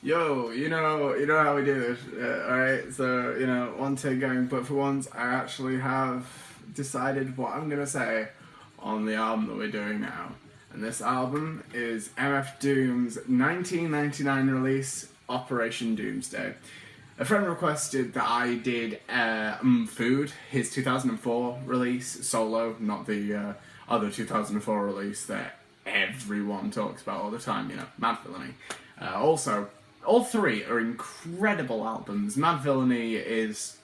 Yo, you know how we do this, alright? So, one take going, but for once, I actually have decided what I'm gonna say on the album that we're doing now. And this album is MF Doom's 1999 release, Operation Doomsday. A friend requested that I did Food, his 2004 release, solo, not the other 2004 release that everyone talks about all the time, Mad Villainy. Also, all three are incredible albums. Mad Villainy is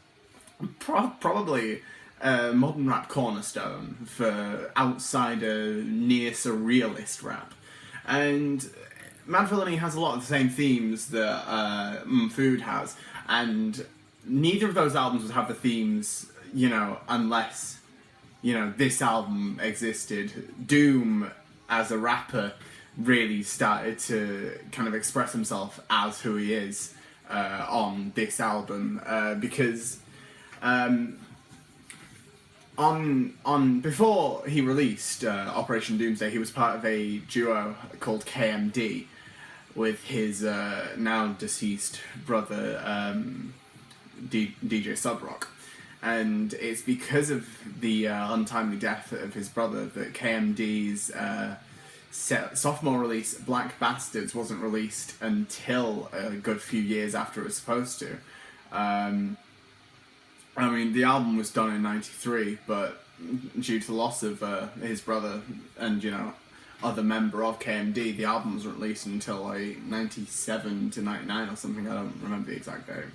probably a modern rap cornerstone for outsider, near surrealist rap. And Mad Villainy has a lot of the same themes that Food has, and neither of those albums would have the themes, unless, this album existed. Doom, as a rapper, really started to kind of express himself as who he is on this album, because on before he released Operation Doomsday, he was part of a duo called KMD with his now deceased brother DJ Subrock. And it's because of the untimely death of his brother that KMD's sophomore release, Black Bastards, wasn't released until a good few years after it was supposed to. The album was done in '93, but due to the loss of his brother and, other member of KMD, the album was released until like 97 to 99 or something. I don't remember the exact date.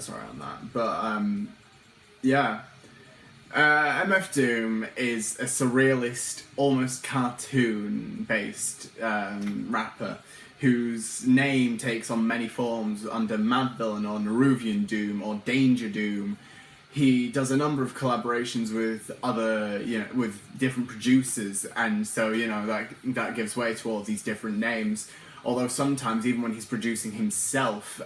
Sorry on that. But, yeah. MF Doom is a surrealist, almost cartoon-based rapper whose name takes on many forms under Mad Villain or Neruvian Doom or Danger Doom. He does a number of collaborations with other, with different producers, and so, that gives way to all these different names. Although sometimes, even when he's producing himself,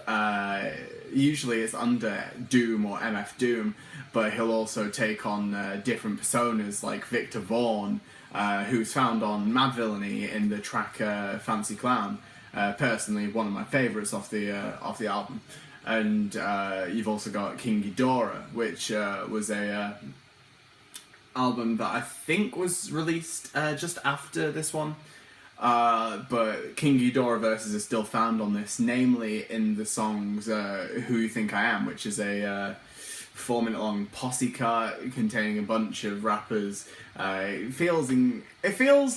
usually it's under Doom or MF Doom, but he'll also take on different personas like Victor Vaughn, who's found on Mad Villainy in the track Fancy Clown. Personally, one of my favourites off the album. And you've also got King Ghidorah, which was a album that I think was released just after this one. But King Ghidorah verses are still found on this, namely in the songs Who You Think I Am, which is a 4-minute long posse car containing a bunch of rappers. It feels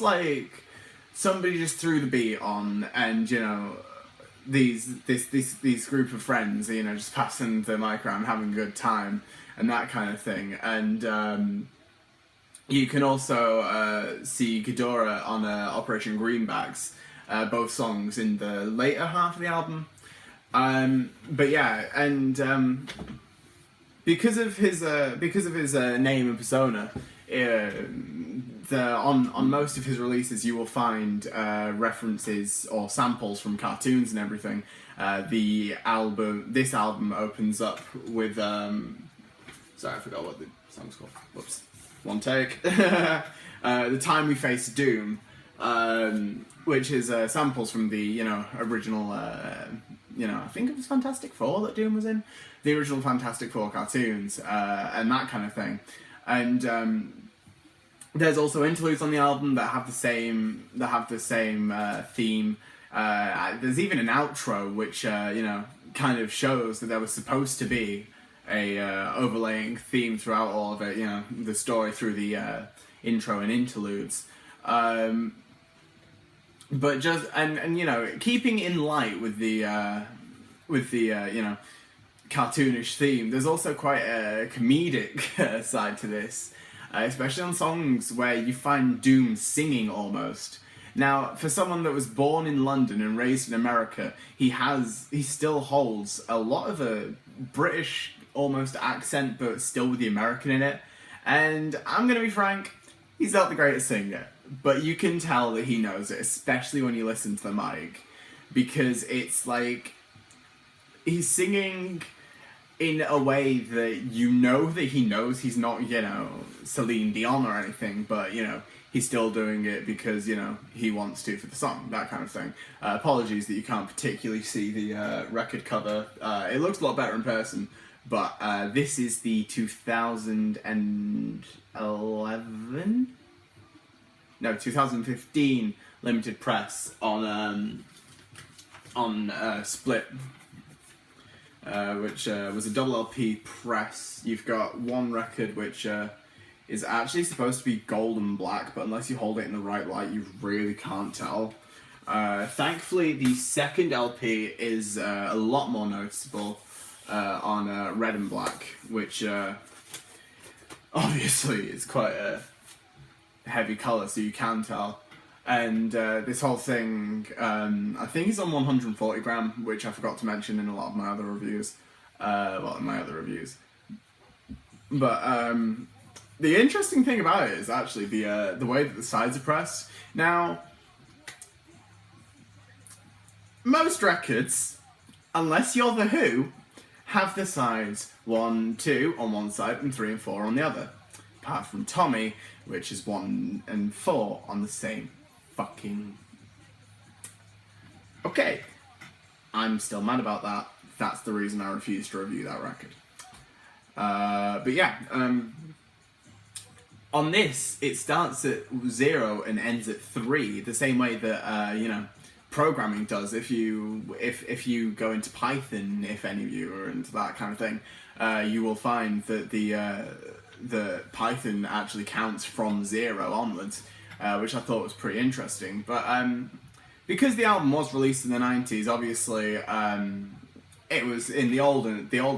like somebody just threw the beat on, and these group of friends, just passing the mic around, having a good time, and that kind of thing. And you can also see Ghidorah on Operation Greenbacks, both songs in the later half of the album. But yeah, and because of his name and persona, on most of his releases you will find references or samples from cartoons and everything. This album opens up with sorry, I forgot what the song's called. Whoops. One take. The Time We Face Doom, which is samples from the original I think it was Fantastic Four that Doom was in, the original Fantastic Four cartoons, and that kind of thing. And there's also interludes on the album that have the same theme. There's even an outro which kind of shows that there was supposed to be a overlaying theme throughout all of it, the story through the intro and interludes. But just and keeping in light with the cartoonish theme, there's also quite a comedic side to this, especially on songs where you find Doom singing almost. Now, for someone that was born in London and raised in America, he still holds a lot of a British almost accent, but still with the American in it. And I'm gonna be frank, he's not the greatest singer, but you can tell that he knows it, especially when you listen to the mic, because it's like he's singing in a way that that he knows he's not, Celine Dion or anything, but he's still doing it because, you know, he wants to for the song, that kind of thing. Apologies that you can't particularly see the record cover. It looks a lot better in person, but this is the 2015 limited press on Split, which was a double LP press. You've got one record which is actually supposed to be gold and black, but unless you hold it in the right light, you really can't tell. Thankfully, the second LP is a lot more noticeable on red and black, which obviously is quite a heavy colour, so you can tell. And this whole thing, I think it's on 140 gram, which I forgot to mention in a lot of my other reviews. In my other reviews. But the interesting thing about it is actually the way that the sides are pressed. Now, most records, unless you're The Who, have the sides 1, 2 on one side and 3 and 4 on the other. Apart from Tommy, which is 1 and 4 on the same fucking... Okay, I'm still mad about that. That's the reason I refuse to review that record. But yeah, on this, it starts at 0 and ends at 3, the same way that, you know, programming does. If you go into Python, if any of you are into that kind of thing, you will find that the Python actually counts from 0 onwards, which I thought was pretty interesting. But because the album was released in the 90s, obviously it was in the old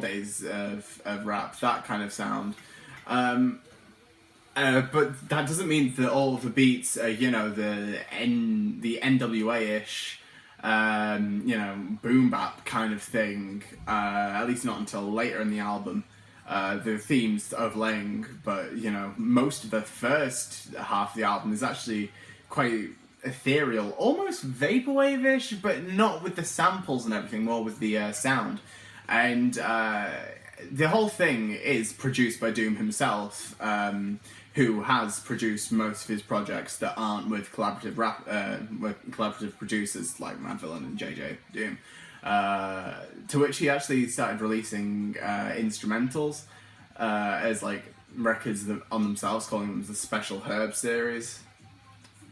days of rap, that kind of sound. But that doesn't mean that all of the beats are, you know, the NWA-ish, you know, boom bap kind of thing. At least not until later in the album. The themes overlaying, but, you know, most of the first half of the album is actually quite ethereal, almost vaporwave-ish, but not with the samples and everything, more with the sound. And the whole thing is produced by Doom himself, who has produced most of his projects that aren't with collaborative producers like Mad Villain and JJ Doom. To which he actually started releasing instrumentals as like records on themselves, calling them the Special Herb series.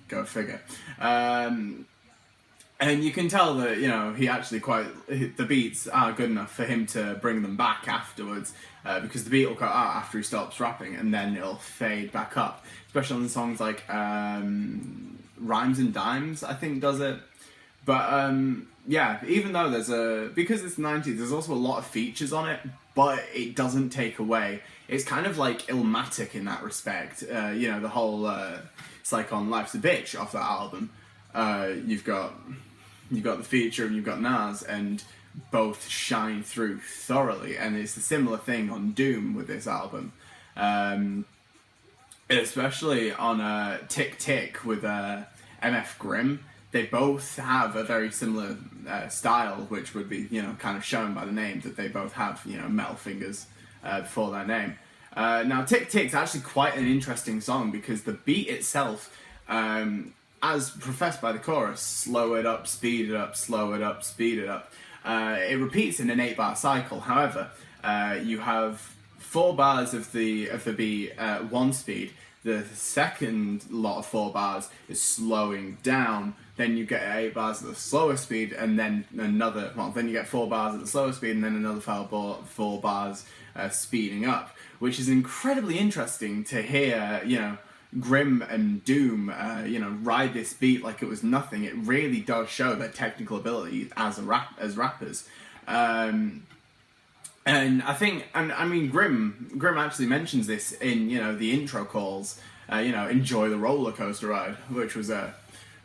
Go figure. And you can tell that, you know, he actually the beats are good enough for him to bring them back afterwards, because the beat will cut out after he stops rapping and then it'll fade back up, especially on the songs like Rhymes and Dimes, I think, does it. But yeah, even though because it's the 90s, there's also a lot of features on it, but it doesn't take away. It's kind of like Illmatic in that respect. You know, the whole it's like on Life's a Bitch off that album. You've got the feature and you've got Nas, and both shine through thoroughly. And it's a similar thing on Doom with this album, especially on Tick Tick with MF Grimm. They both have a very similar style, which would be, you know, kind of shown by the name that they both have, you know, metal fingers before their name. Now, Tick Tick's actually quite an interesting song because the beat itself, as professed by the chorus, slow it up, speed it up, slow it up, speed it up. It repeats in an 8-bar cycle. However, you have 4 bars of the beat at 1 speed. The second lot of 4 bars is slowing down. Then you get 8 bars at the slower speed, and then then you get 4 bars at the slower speed, and then another 4 bars speeding up, which is incredibly interesting to hear, you know, Grimm and Doom, you know, ride this beat like it was nothing. It really does show their technical ability as rappers. And I think, I mean, Grimm actually mentions this in, you know, the intro calls, you know, enjoy the roller coaster ride, which was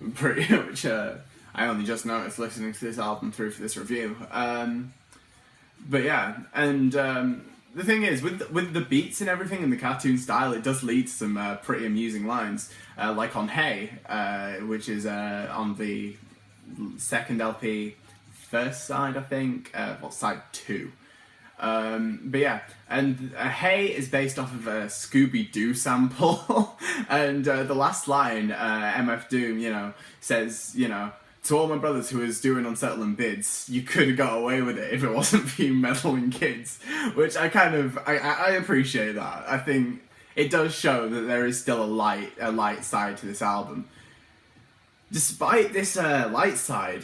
which I only just noticed listening to this album through for this review. But yeah, and the thing is, with the beats and everything and the cartoon style, it does lead to some pretty amusing lines, like on Hey, which is on the second LP, first side, I think, side 2. But yeah, and Hey is based off of a Scooby-Doo sample, and the last line, MF Doom, says, to all my brothers who was doing unsettling bids, you could have got away with it if it wasn't for you meddling kids, which I appreciate that. I think it does show that there is still a light side to this album. Despite this light side,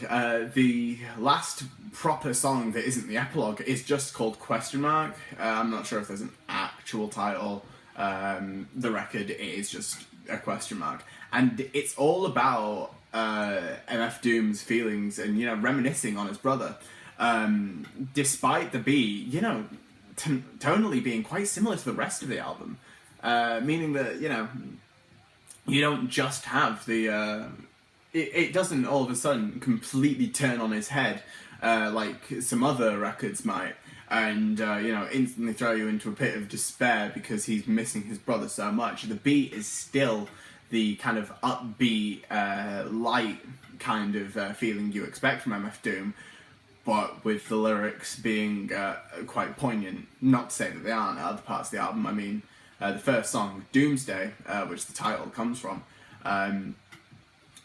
the last proper song that isn't the epilogue is just called Question Mark. I'm not sure if there's an actual title. The record is just a question mark. And it's all about MF Doom's feelings and, reminiscing on his brother. Despite the beat, tonally being quite similar to the rest of the album. Meaning that, you don't just have the... It doesn't all of a sudden completely turn on his head like some other records might, and instantly throw you into a pit of despair because he's missing his brother so much. The beat is still the kind of upbeat, light kind of feeling you expect from MF Doom, but with the lyrics being quite poignant. Not to say that they aren't other parts of the album. I mean, the first song, Doomsday, which the title comes from,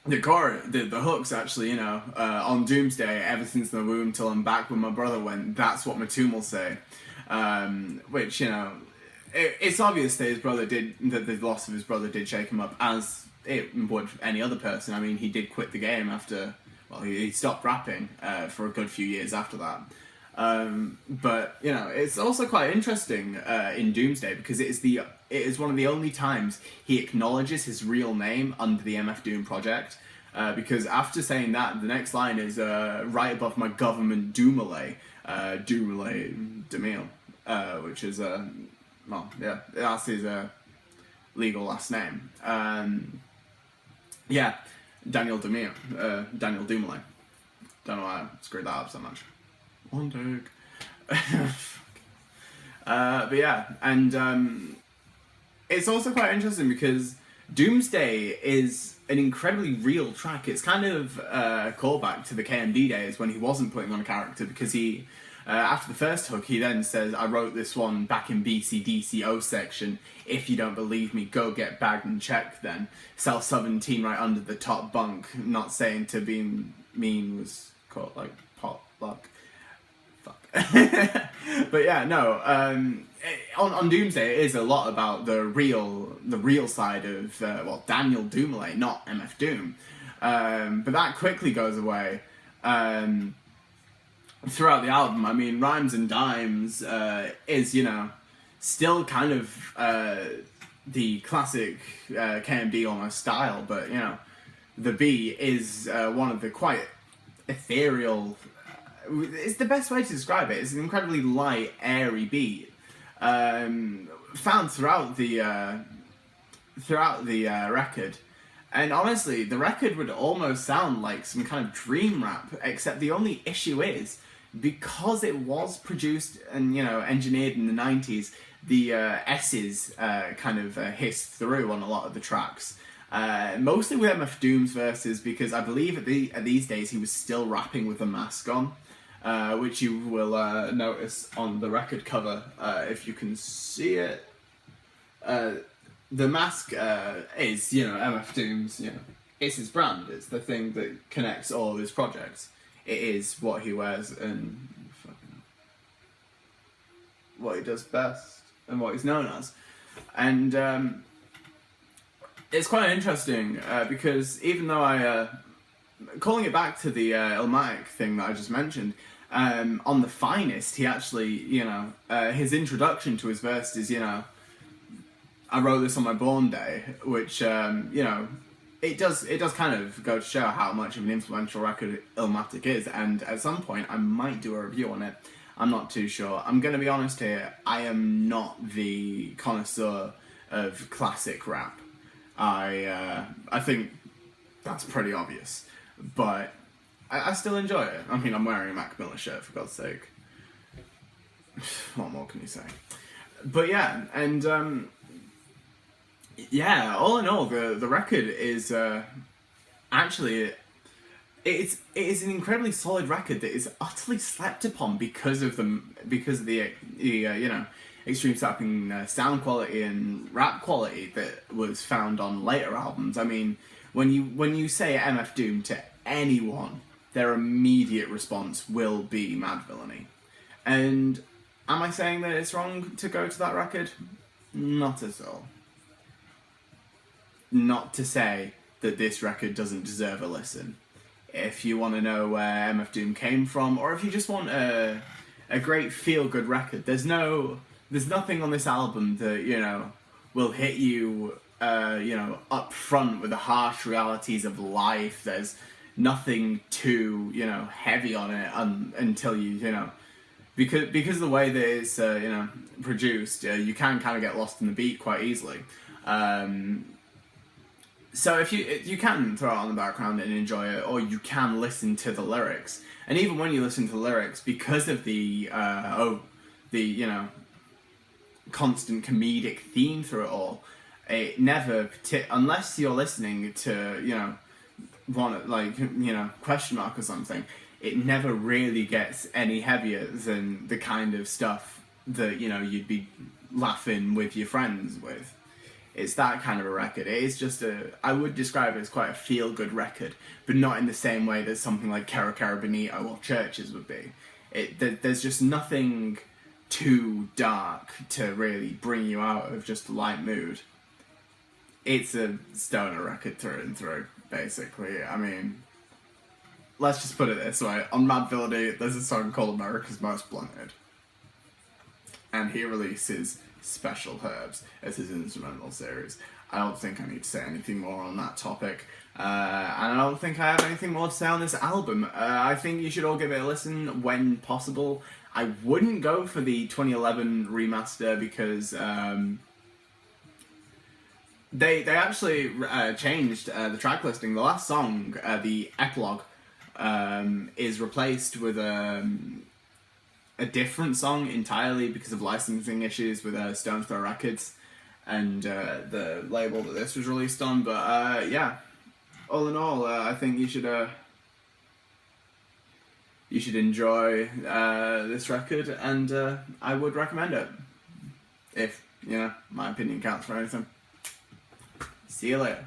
the hooks actually, on Doomsday, ever since the womb till I'm back when my brother went, that's what my tomb will say. Which, it's obvious that the loss of his brother did shake him up, as it would any other person. I mean, he did quit the game after, he stopped rapping for a good few years after that. But, it's also quite interesting in Doomsday because it is one of the only times he acknowledges his real name under the MF Doom project. Because after saying that, the next line is right above my government Doomlay, Demille, which is, that's his legal last name. Daniel Demille, Daniel Doomlay. Don't know why I screwed that up so much. One take. But yeah, and it's also quite interesting because Doomsday is an incredibly real track. It's kind of a callback to the KMD days when he wasn't putting on a character, because he, after the first hook, he then says, I wrote this one back in BCDCO section. If you don't believe me, go get bagged and checked then. Cell 17 right under the top bunk. Not saying to be mean was called like pot luck. But yeah, no. On Doomsday, it is a lot about the real side of Daniel Doomlay, not MF Doom. But that quickly goes away throughout the album. I mean, Rhymes and Dimes is still kind of the classic KMD almost style, but the beat is one of the quite ethereal. It's the best way to describe it. It's an incredibly light, airy beat, found throughout the record. And honestly, the record would almost sound like some kind of dream rap, except the only issue is, because it was produced and engineered in the 90s, the S's kind of hissed through on a lot of the tracks. Mostly with MF Doom's verses, because I believe at these days he was still rapping with a mask on. Which you will notice on the record cover, if you can see it. The mask is, MF Doom's, it's his brand. It's the thing that connects all of his projects. It is what he wears and what he does best and what he's known as. And it's quite interesting because even though calling it back to the Illmatic thing that I just mentioned, on The Finest, he actually, his introduction to his verse is, I wrote this on my born day, which, it does kind of go to show how much of an influential record Illmatic is, and at some point I might do a review on it. I'm not too sure. I'm going to be honest here, I am not the connoisseur of classic rap. I think that's pretty obvious, but I still enjoy it. I mean, I'm wearing a Mac Miller shirt, for God's sake. What more can you say? But yeah, and all in all, the record is actually it is an incredibly solid record that is utterly slept upon because of the you know, extreme sapping sound quality and rap quality that was found on later albums. I mean, when you say MF Doom to anyone, their immediate response will be Mad Villainy. And am I saying that it's wrong to go to that record? Not at all. Not to say that this record doesn't deserve a listen. If you want to know where MF Doom came from, or if you just want a great feel-good record, there's nothing on this album that, you know, will hit you, you know, up front with the harsh realities of life. There's nothing too, you know, heavy on it until you know, because of the way that it's, you know, produced, you can kind of get lost in the beat quite easily. So if you can throw it on the background and enjoy it, or you can listen to the lyrics. And even when you listen to the lyrics, because of the you know, constant comedic theme through it all, it never, unless you're listening to, you know, like, you know, question mark or something, it never really gets any heavier than the kind of stuff that, you know, you'd be laughing with your friends with. It's that kind of a record. It is just I would describe it as quite a feel-good record, but not in the same way that something like Cara Cara Bonito or Churches would be. There's just nothing too dark to really bring you out of just a light mood. It's a stoner record through and through, basically. I mean, let's just put it this way. On Mad Villainy, there's a song called America's Most Blunted. And he releases Special Herbs as his instrumental series. I don't think I need to say anything more on that topic. And I don't think I have anything more to say on this album. I think you should all give it a listen when possible. I wouldn't go for the 2011 remaster because they actually changed the track listing. The last song, the epilogue, is replaced with a different song entirely because of licensing issues with Stone Throw Records and the label that this was released on. But yeah, all in all, I think you should enjoy this record, and I would recommend it if, you know, my opinion counts for anything. See you later.